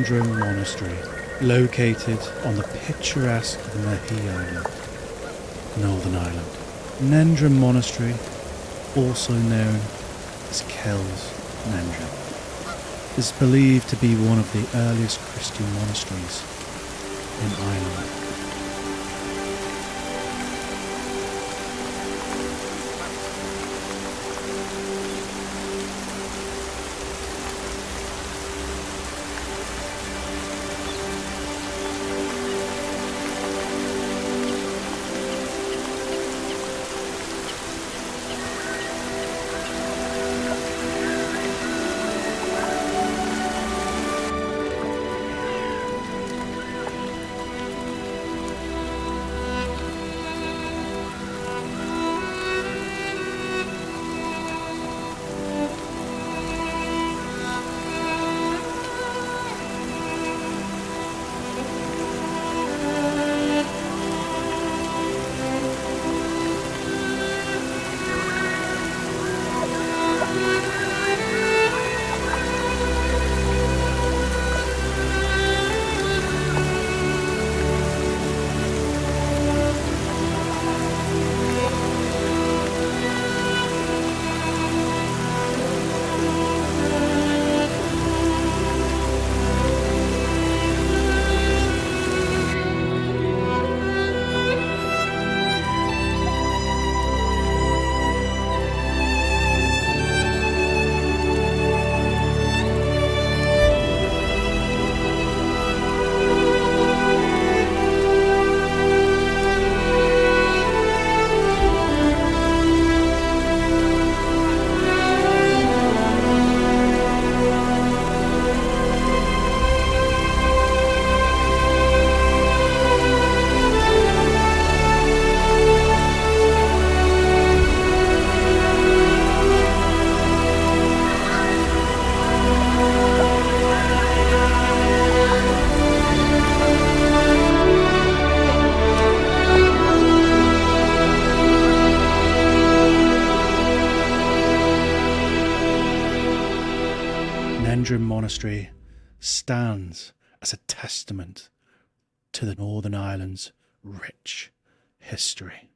Nendrum Monastery, located on the picturesque Mahee Island, Northern Ireland. Nendrum Monastery, also known as Kells Nendrum, is believed to be one of the earliest Christian monasteries in Ireland. Nendrum Monastery stands as a testament to the Northern Ireland's rich history.